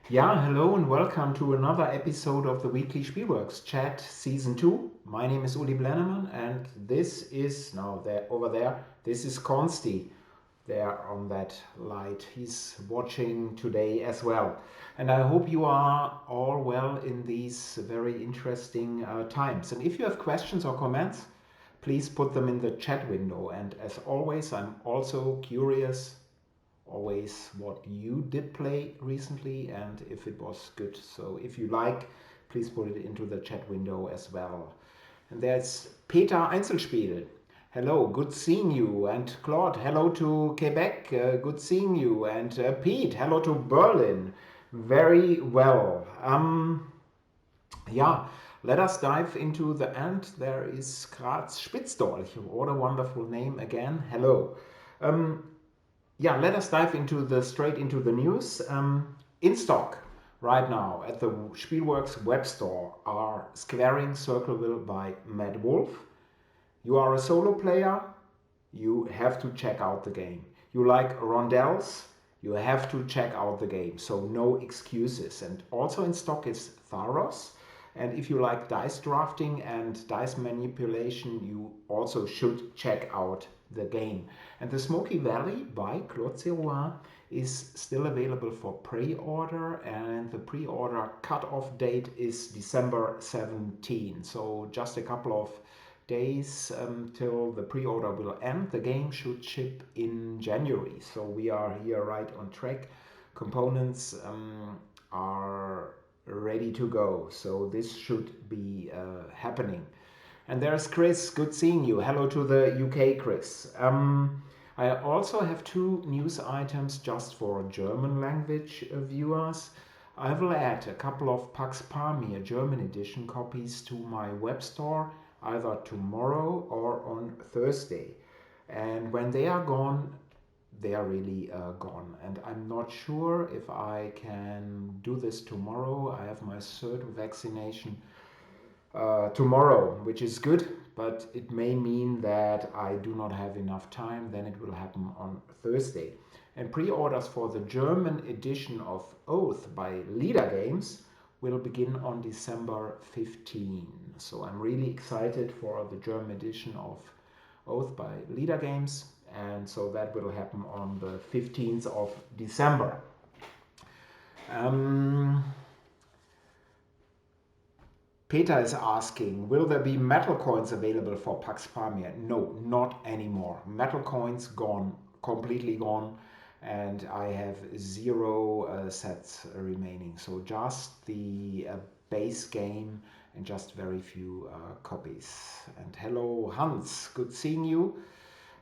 Yeah, hello and welcome to another episode of the weekly Spielworxx chat season 2. My name is Uli Blennemann and this is now there over there. This is Consti there on that light. He's watching today as well. And I hope you are all well in these very interesting times. And if you have questions or comments, please put them in the chat window. And as always, I'm also curious always what you did play recently and if it was good. So if you like, please put it into the chat window as well. And there's Peter Einzelspiel. Hello, good seeing you. And Claude, hello to Quebec, good seeing you. And Pete, hello to Berlin. Very well. Yeah, let us dive into the end. There is Graz Spitzdolch. What a wonderful name again. Hello. Um, yeah, let us dive straight into the news. In stock right now at the Spielworxx web store are Squaring Circleville by Mad Wolf. You are a solo player, you have to check out the game. You like rondels, you have to check out the game. So no excuses. And also in stock is Tharos. And if you like dice drafting and dice manipulation, you also should check out the game. And the Smoky Valley by Claude Serrois is still available for pre-order, and the pre-order cut-off date is December 17. So just a couple of days till the pre-order will end. The game should ship in January, so we are here right on track. Components are ready to go, so this should be happening. And there's Chris, good seeing you. Hello to the UK, Chris. I also have two news items just for German language viewers. I will add a couple of Pax Pamir German edition copies to my web store either tomorrow or on Thursday. And when they are gone, they are really gone. And I'm not sure if I can do this tomorrow. I have my third vaccination tomorrow, which is good, but it may mean that I do not have enough time. Then it will happen on Thursday. And pre orders for the German edition of Oath by Leader Games will begin on December 15. So I'm really excited for the German edition of Oath by Leader Games, and so that will happen on the 15th of December. Um, Peter is asking, will there be metal coins available for Pax Pamir? No, not anymore. Metal coins gone, completely gone, and I have zero sets remaining. So just the base game and just very few copies. And hello, Hans, good seeing you.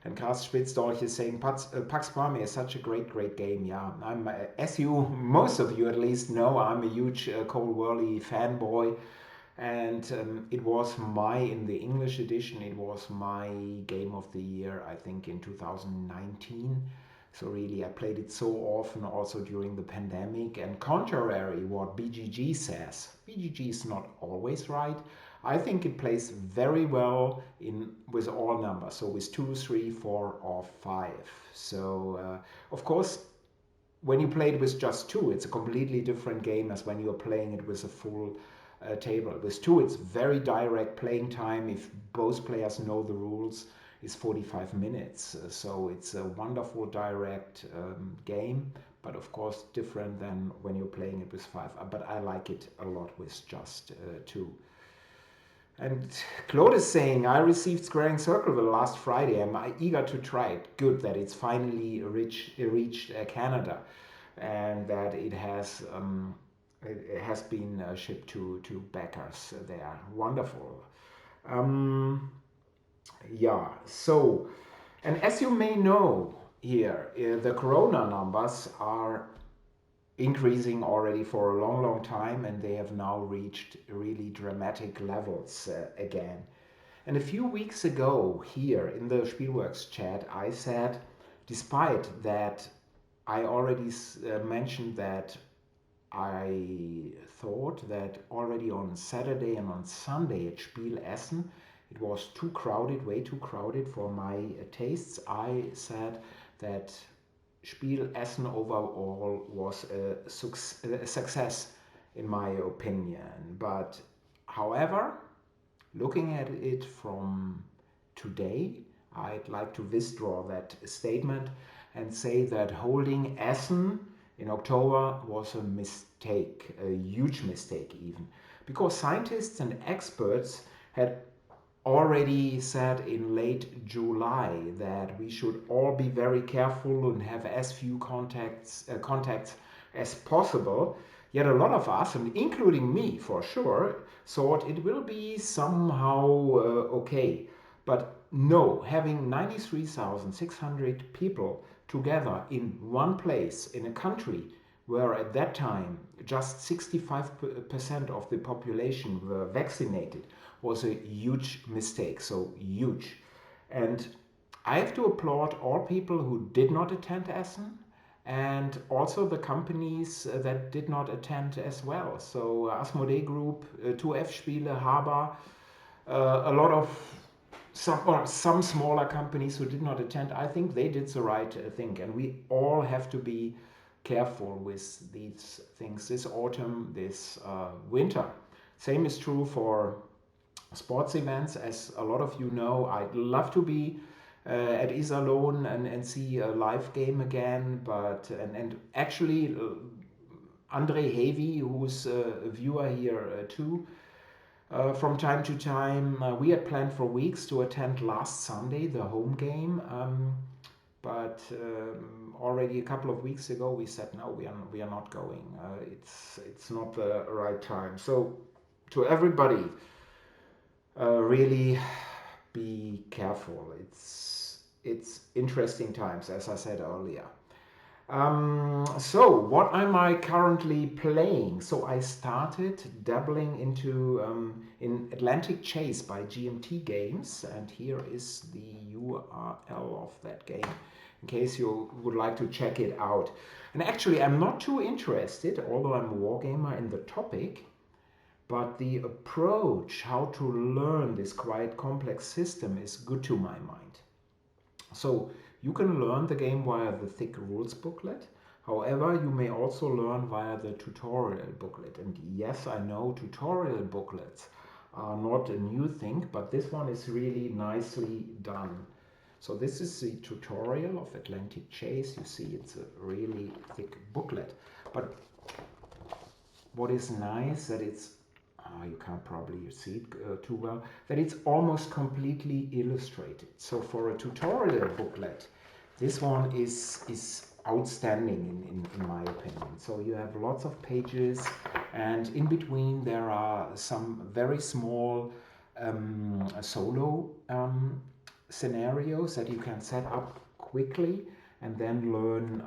And Karl Spitzdorch is saying Pax Pamir is such a great game. Yeah, I'm, as you, most of you at least know, I'm a huge Cole Worley fanboy. And it was in the English edition, it was my game of the year, I think, in 2019. So really, I played it so often also during the pandemic. And contrary what BGG says, BGG is not always right. I think it plays very well with all numbers. So with 2, 3, 4, or 5. So of course, when you play it with just 2, it's a completely different game as when you're playing it with a full table. With 2, it's very direct playing time. If both players know the rules, is 45 minutes. So it's a wonderful direct game, but of course different than when you're playing it with 5. But I like it a lot with just 2. And Claude is saying, I received Squaring Circleville last Friday. I'm eager to try it. Good that it's finally reached Canada, and that it has been shipped to backers there. Wonderful. Um, yeah, so, and as you may know here, the corona numbers are increasing already for a long time, and they have now reached really dramatic levels again. And a few weeks ago, here in the Spielworxx chat, I said, despite that, I already mentioned that I thought that already on Saturday and on Sunday at Spiel Essen, it was too crowded, way too crowded for my tastes. I said that Spiel Essen overall was a success in my opinion. But however, looking at it from today, I'd like to withdraw that statement and say that holding Essen in October was a mistake, a huge mistake even, because scientists and experts had already said in late July that we should all be very careful and have as few contacts as possible. Yet a lot of us, and including me for sure, thought it will be somehow okay. But no, having 93,600 people together in one place in a country where at that time just 65% of the population were vaccinated was a huge mistake, so huge. And I have to applaud all people who did not attend Essen and also the companies that did not attend as well. So Asmodee Group, 2F Spiele, Haber, a lot of some smaller companies who did not attend. I think they did the right thing, and we all have to be careful with these things this autumn, this winter. Same is true for sports events. As a lot of you know, I'd love to be at Iserlohn and see a live game again, but and actually Andre Havey, who's a viewer here too, from time to time. We had planned for weeks to attend last Sunday, the home game, but already a couple of weeks ago we said no, we are not going. It's not the right time. So to everybody, really be careful. It's interesting times, as I said earlier. So what am I currently playing? So I started dabbling into in Atlantic Chase by GMT Games, and here is the URL of that game in case you would like to check it out. And actually I'm not too interested, although I'm a wargamer, in the topic, but the approach, how to learn this quite complex system, is good to my mind. So you can learn the game via the thick rules booklet. However, you may also learn via the tutorial booklet. And yes, I know tutorial booklets are not a new thing, but this one is really nicely done. So this is the tutorial of Atlantic Chase. You see, it's a really thick booklet. But what is nice that it's you can't probably see it too well, that it's almost completely illustrated. So for a tutorial booklet, this one is outstanding in my opinion. So you have lots of pages, and in between there are some very small solo scenarios that you can set up quickly and then learn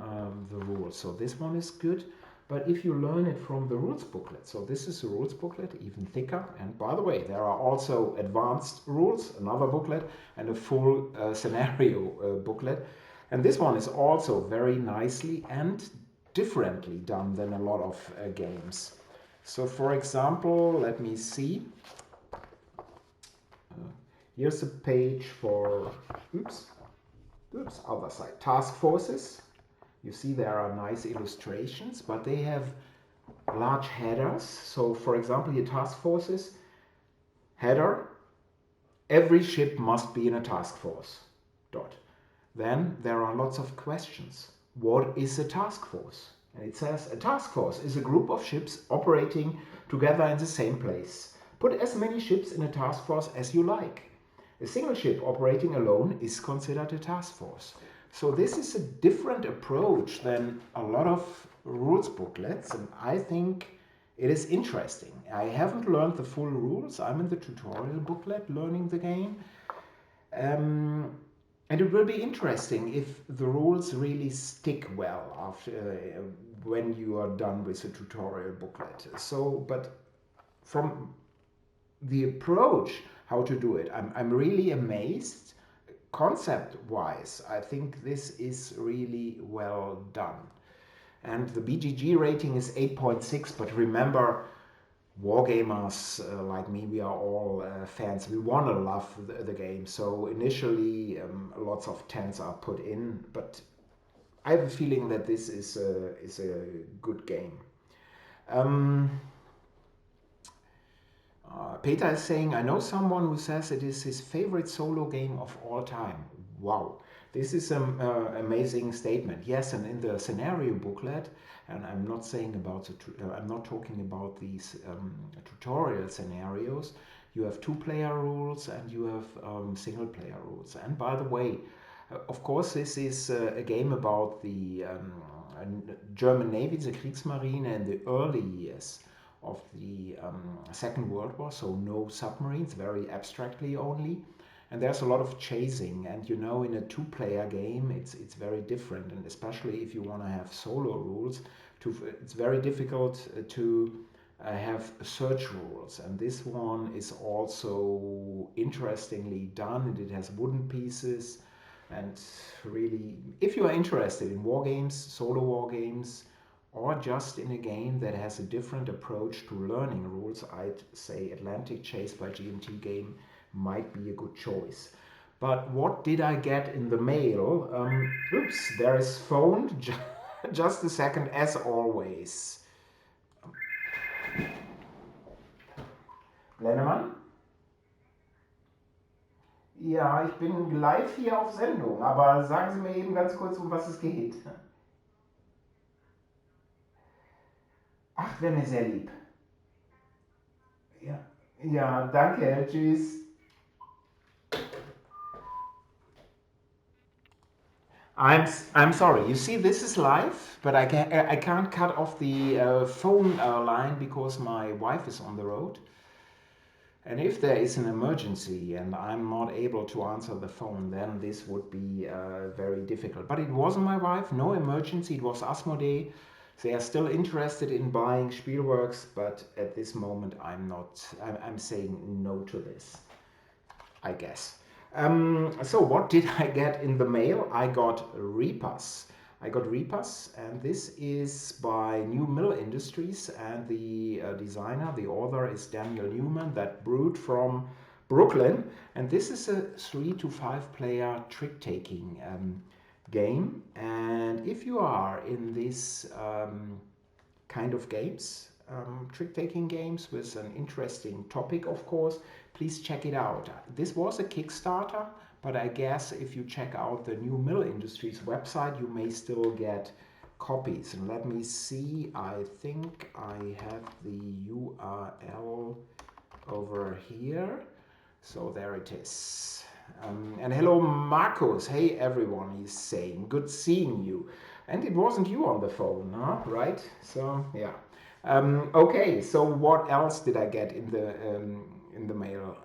the rules. So this one is good. But if you learn it from the rules booklet, so this is the rules booklet, even thicker. And by the way, there are also advanced rules, another booklet, and a full scenario booklet. And this one is also very nicely and differently done than a lot of games. So for example, let me see. Here's a page for, other side, task forces. You see there are nice illustrations, but they have large headers. So for example, your task forces, header, every ship must be in a task force, dot. Then there are lots of questions. What is a task force? And it says a task force is a group of ships operating together in the same place. Put as many ships in a task force as you like. A single ship operating alone is considered a task force. So this is a different approach than a lot of rules booklets, and I think it is interesting. I haven't learned the full rules. I'm in the tutorial booklet learning the game. And it will be interesting if the rules really stick well after when you are done with the tutorial booklet. So, but from the approach, how to do it, I'm really amazed. Concept-wise, I think this is really well done. And the BGG rating is 8.6, but remember, wargamers like me, we are all fans. We want to love the game. So initially, lots of tens are put in, but I have a feeling that this is a good game. Um, Peter is saying, I know someone who says it is his favorite solo game of all time. Wow, this is an amazing statement. Yes, and in the scenario booklet, and I'm not saying about I'm not talking about these tutorial scenarios. You have two-player rules and you have single-player rules. And by the way, of course, this is a game about the German Navy, the Kriegsmarine, in the early years of the Second World War, so no submarines, very abstractly only. And there's a lot of chasing, and you know, in a two-player game, it's very different, and especially if you want to have solo rules, it's very difficult to have search rules. And this one is also interestingly done, and it has wooden pieces. And really, if you are interested in war games, solo war games, or just in a game that has a different approach to learning rules, I'd say Atlantic Chase by GMT Game might be a good choice. But what did I get in the mail? Oops, there is phone. Just a second, as always. Lennemann? Ja, ich bin live hier auf Sendung, aber sagen Sie mir eben ganz kurz, um was es geht. Ach, wäre mir sehr lieb. Ja, ja, danke, tschüss. I'm sorry. You see, this is live, but I can't cut off the phone line because my wife is on the road. And if there is an emergency and I'm not able to answer the phone, then this would be very difficult. But it wasn't my wife, no emergency. It was Asmodee. They are still interested in buying Spielworxx, but at this moment I'm not. I'm saying no to this, I guess. So what did I get in the mail? I got Repas. And this is by New Mill Industries, and the designer, the author is Daniel Newman, that brute from Brooklyn. And this is a 3 to 5 player trick-taking game. And if you are in this kind of games, trick-taking games with an interesting topic, of course, please check it out. This was a Kickstarter, but I guess if you check out the New Mill Industries website, you may still get copies. And let me see, I think I have the URL over here. So there it is. And hello, Marcos. Hey, everyone, he's saying. Good seeing you. And it wasn't you on the phone, huh? Right? So, yeah. Okay, so what else did I get in the mail?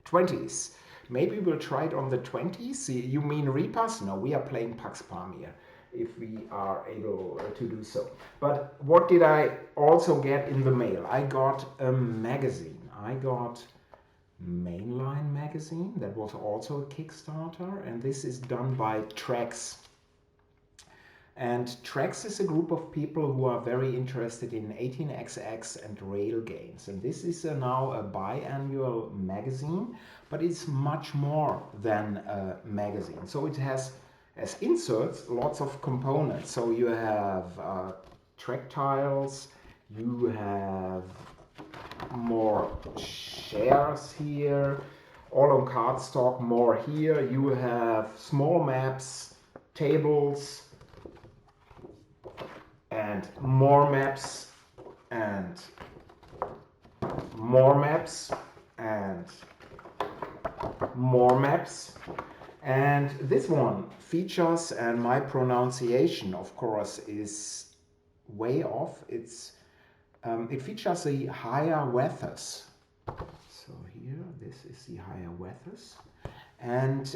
20s. Maybe we'll try it on the 20s. You mean Repas? No, we are playing Pax Pamir if we are able to do so. But what did I also get in the mail? I got a magazine. I got Mainline Magazine. That was also a Kickstarter, and this is done by Trex. And Trex is a group of people who are very interested in 18xx and rail games. And this is now a biannual magazine, but it's much more than a magazine. So it has, as inserts, lots of components. So you have track tiles, you have more shares here, all on cardstock, more here. You have small maps, tables, and more maps, and more maps, and more maps. And this one features, and my pronunciation, of course, is way off. It features the higher weathers. So here, this is the higher weathers. And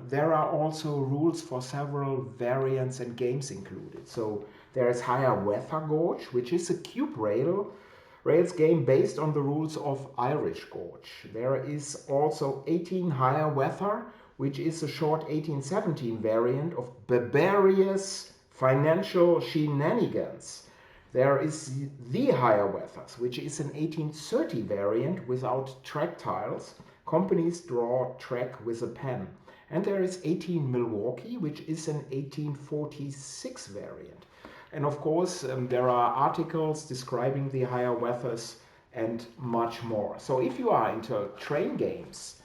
there are also rules for several variants and games included. So there is Higher Weather Gorge, which is a cube rails game based on the rules of Irish Gorge. There is also 18 Higher Weather, which is a short 1817 variant of Barbarous Financial Shenanigans. There is the Higher Weathers, which is an 1830 variant without track tiles. Companies draw track with a pen. And there is 18 Milwaukee, which is an 1846 variant. And of course, there are articles describing the higher weathers and much more. So if you are into train games,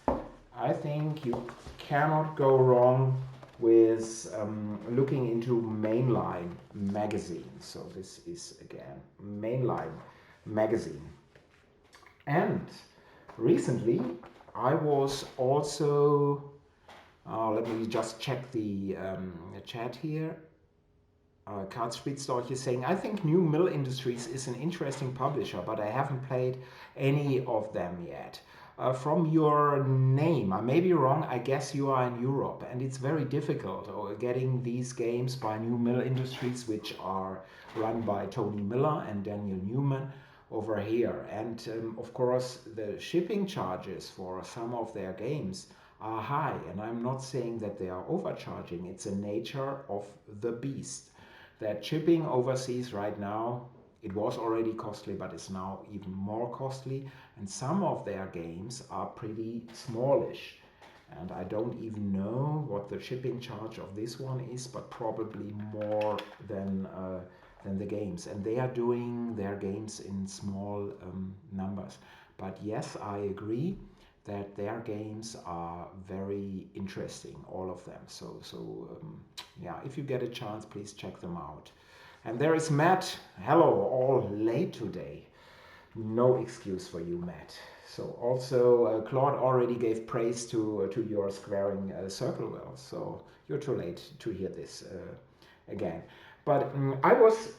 I think you cannot go wrong with looking into Mainline Magazine. So this is again Mainline Magazine. And recently I was also, let me just check the chat here. Card Street Storch is saying, I think New Mill Industries is an interesting publisher, but I haven't played any of them yet. From your name, I may be wrong, I guess you are in Europe, and it's very difficult getting these games by New Mill Industries, which are run by Tony Miller and Daniel Newman over here. And of course, the shipping charges for some of their games are high, and I'm not saying that they are overcharging. It's a nature of the beast. That shipping overseas right now, it was already costly, but it's now even more costly. And some of their games are pretty smallish. And I don't even know what the shipping charge of this one is, but probably more than the games. And they are doing their games in small numbers. But yes, I agree that their games are very interesting, all of them. Yeah, if you get a chance, please check them out. And there is Matt. Hello, all late today. No excuse for you, Matt. So also, Claude already gave praise to your squaring circle well. So you're too late to hear this again. But I was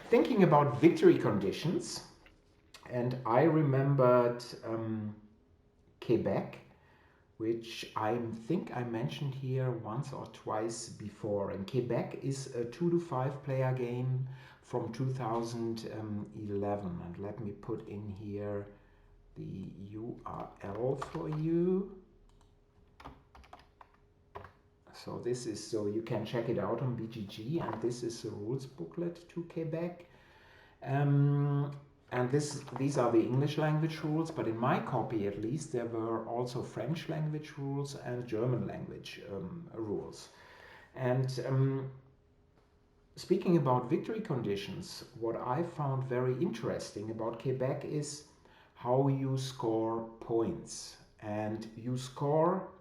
thinking about victory conditions, and I remembered Quebec, which I think I mentioned here once or twice before. And Quebec is a 2 to 5 player game from 2011. And let me put in here the URL for you. So this is, so you can check it out on BGG, and this is the rules booklet to Quebec. And these are the English language rules, but in my copy at least there were also French language rules and German language rules. And speaking about victory conditions, what I found very interesting about Quebec is how you score points. And you score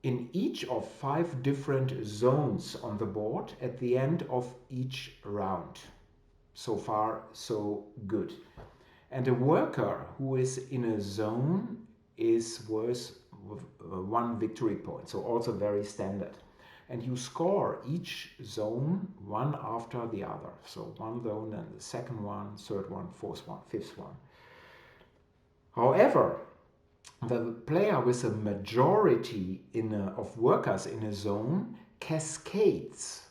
in each of 5 different zones on the board at the end of each round. So far, so good. And a worker who is in a zone is worth 1 victory point, so also very standard. And you score each zone one after the other. So one zone and the second one, third one, fourth one, fifth one. However, the player with a majority of workers in a zone cascades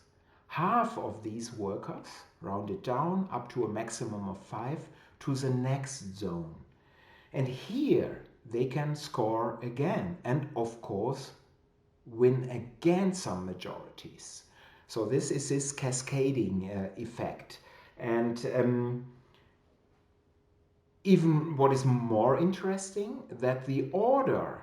half of these workers, rounded down up to a maximum of 5, to the next zone. And here they can score again and of course win again some majorities. So this is this cascading effect. And even what is more interesting, that the order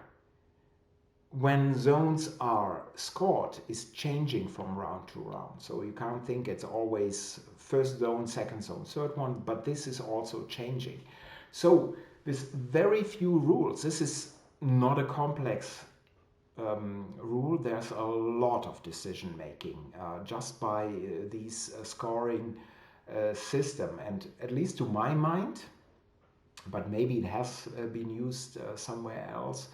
when zones are scored is changing from round to round. So you can't think it's always first zone, second zone, third one, but this is also changing. So with very few rules, this is not a complex rule. There's a lot of decision making just by these scoring system. And at least to my mind, but maybe it has been used somewhere else,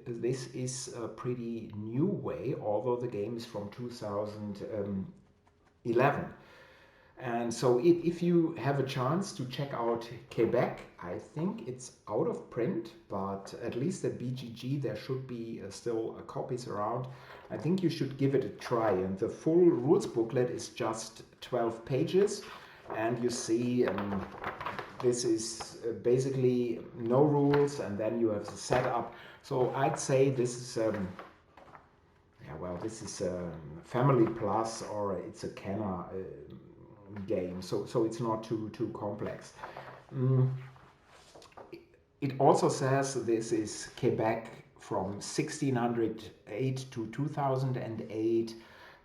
this is a pretty new way, although the game is from 2011. And so if you have a chance to check out Quebec, I think it's out of print, but at least at BGG there should be still copies around. I think you should give it a try. And the full rules booklet is just 12 pages. And you see this is basically no rules, and then you have the setup. So I'd say this is this is a Family Plus, or it's a Kenner game. So it's not too complex. It also says this is Quebec from 1608 to 2008.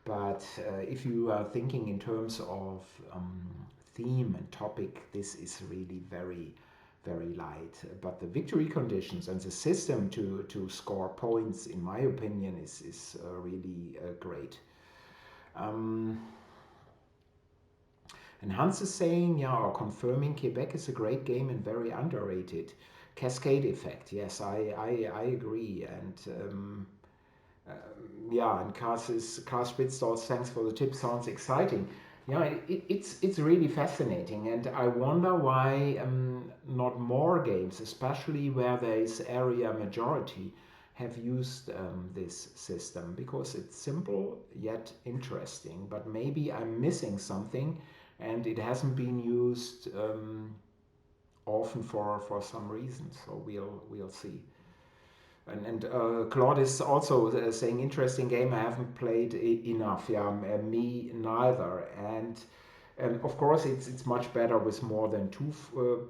But if you are thinking in terms of theme and topic, this is really very, very light. But the victory conditions and the system to score points, in my opinion, is really great. And Hans is saying, yeah, or confirming, Quebec is a great game and very underrated. Cascade effect, yes, I agree. And yeah, and Cars Spitzdorf, thanks for the tip, sounds exciting. Yeah, it's really fascinating, and I wonder why not more games, especially where there is area majority, have used this system, because it's simple yet interesting. But maybe I'm missing something, and it hasn't been used often for some reason. So we'll see. And Claude is also saying, interesting game. I haven't played enough. Yeah, me neither. And of course, it's much better with more than two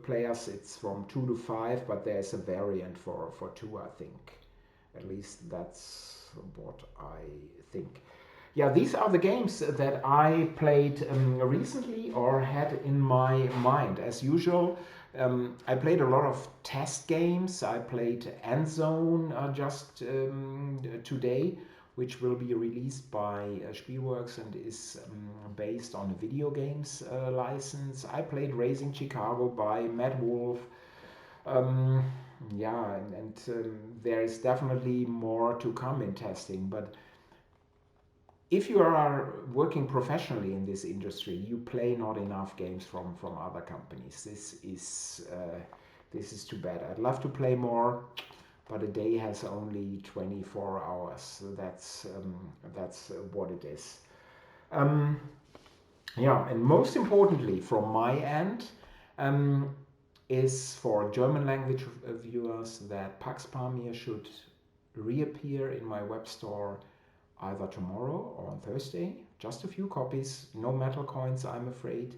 players. It's from 2 to 5, but there's a variant for 2, I think. At least that's what I think. Yeah, these are the games that I played recently or had in my mind. As usual, I played a lot of test games. I played Endzone just today, which will be released by Spielworxx and is based on a video games license. I played Racing Chicago by Matt Wolf. Um, yeah, and there is definitely more to come in testing, but if you are working professionally in this industry, you play not enough games from other companies. This is too bad. I'd love to play more, but a day has only 24 hours. So that's what it is. Um, yeah, and most importantly, from my end, um, is for German language viewers that Pax Pamir should reappear in my web store either tomorrow or on Thursday. Just a few copies, no metal coins, I'm afraid.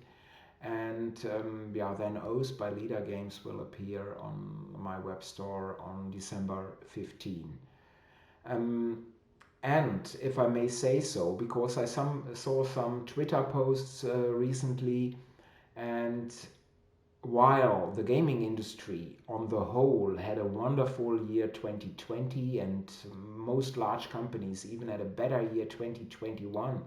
And yeah, then O's by Leader Games will appear on my web store on December 15. Um, and if I may say so, because I saw some Twitter posts recently, and while the gaming industry on the whole had a wonderful year 2020, and most large companies even had a better year 2021,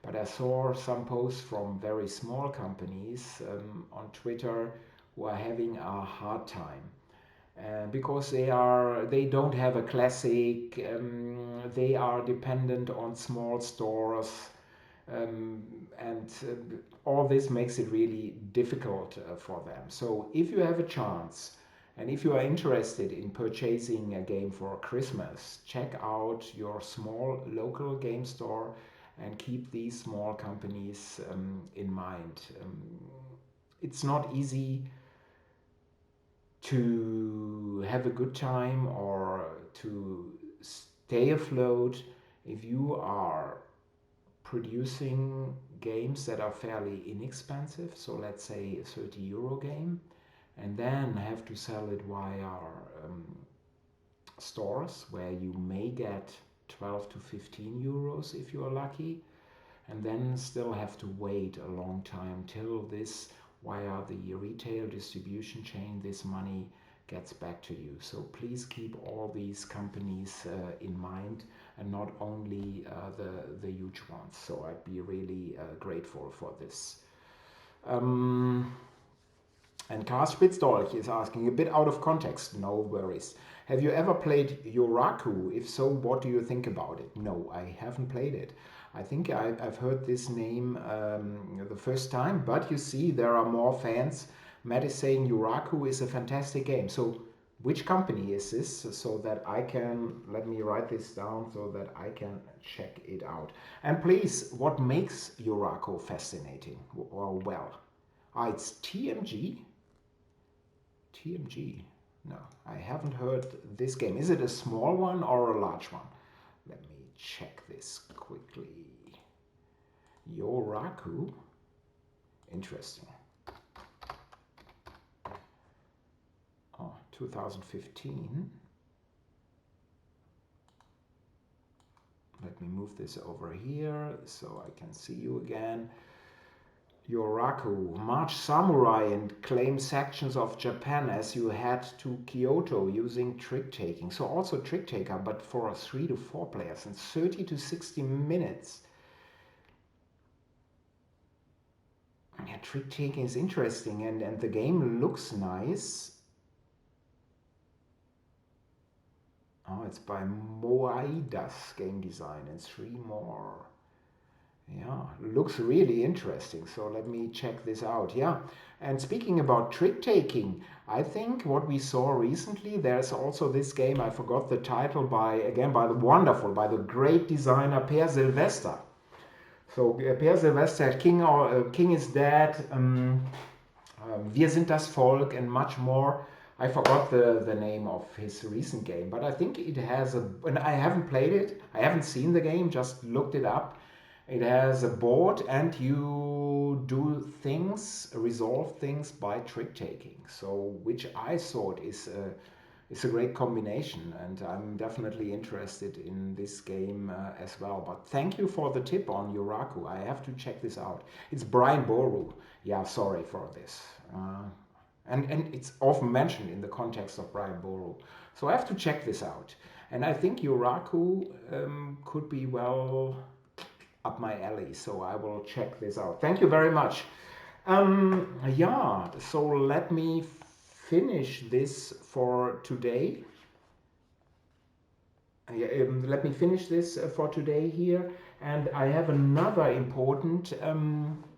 but I saw some posts from very small companies on Twitter who are having a hard time because they don't have a classic. They are dependent on small stores, um, and all this makes it really difficult for them. So if you have a chance, and if you are interested in purchasing a game for Christmas, check out your small local game store and keep these small companies in mind. It's not easy to have a good time or to stay afloat if you are producing games that are fairly inexpensive, so let's say a 30 euro game, and then have to sell it via stores where you may get 12 to 15 euros if you are lucky, and then still have to wait a long time till this, via the retail distribution chain, this money gets back to you. So please keep all these companies in mind, and not only the huge ones. So I'd be really grateful for this. Um, and Karl Spitzdolch is asking, a bit out of context, no worries. Have you ever played Yoraku? If so, what do you think about it? No, I haven't played it. I think I've heard this name the first time, but you see, there are more fans. Matt is saying Yoraku is a fantastic game. So which company is this, so that I can, let me write this down so that I can check it out. And please, what makes Yoraku fascinating? Or well, it's TMG. TMG. No, I haven't heard this game. Is it a small one or a large one? Let me check this quickly. Yoraku. Interesting. Oh, 2015. let me move this over here so I can see you again. Yoraku, march samurai and claim sections of Japan as you head to Kyoto using trick taking. So also trick taker, but for 3 to 4 players and 30 to 60 minutes. Yeah, trick taking is interesting and the game looks nice. Oh, it's by Moaidas Game Design and 3 more. Yeah, looks really interesting. So let me check this out. Yeah, and speaking about trick taking, I think what we saw recently, there's also this game, I forgot the title, by the great designer Per Silvester. So Per Silvester, King is Dead, Wir sind das Volk, and much more. I forgot the name of his recent game, but I think it has and I haven't played it, I haven't seen the game, just looked it up. It has a board and you do things, resolve things by trick taking. So, which I thought is a great combination, and I'm definitely interested in this game as well. But thank you for the tip on Yoraku. I have to check this out. It's Brian Boru. Yeah, sorry for this. And it's often mentioned in the context of Brian Boru. So I have to check this out. And I think Yoraku could be well up my alley. So I will check this out. Thank you very much. Yeah, so let me finish this for today. Let me finish this for today here. And I have another important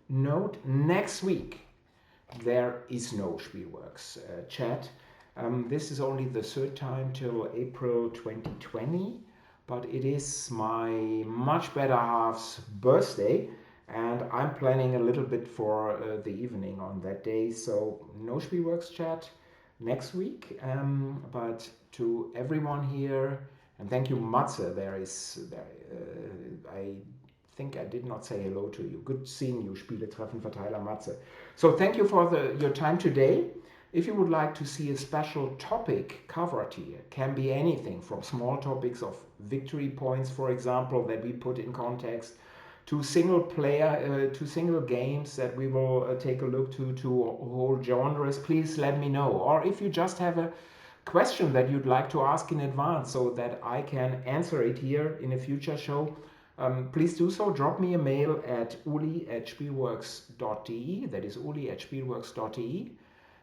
note. Next week, there is no Spielworxx chat. This is only the third time till April 2020, but it is my much better half's birthday, and I'm planning a little bit for the evening on that day. So no Spielworxx chat next week, but to everyone here, and thank you Matze, I think I did not say hello to you. Good seeing you, Spieletreffen-Verteiler Matze. So thank you for your time today. If you would like to see a special topic covered here, can be anything from small topics of victory points, for example, that we put in context, to single games that we will take a look to whole genres, please let me know. Or if you just have a question that you'd like to ask in advance so that I can answer it here in a future show, please do so. Drop me a mail at uli@spielworxx.de. That is uli@spielworxx.de.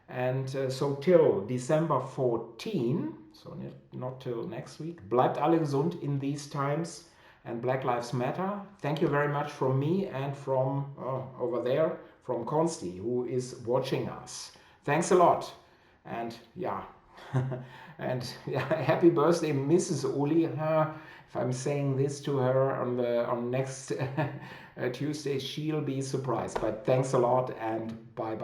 And so till December 14, so not till next week, bleibt alle gesund in these times, and Black Lives Matter. Thank you very much from me and from over there, from Konsti, who is watching us. Thanks a lot. And yeah, and yeah, happy birthday, Mrs. Uli. If I'm saying this to her on next Tuesday, she'll be surprised. But thanks a lot, and bye.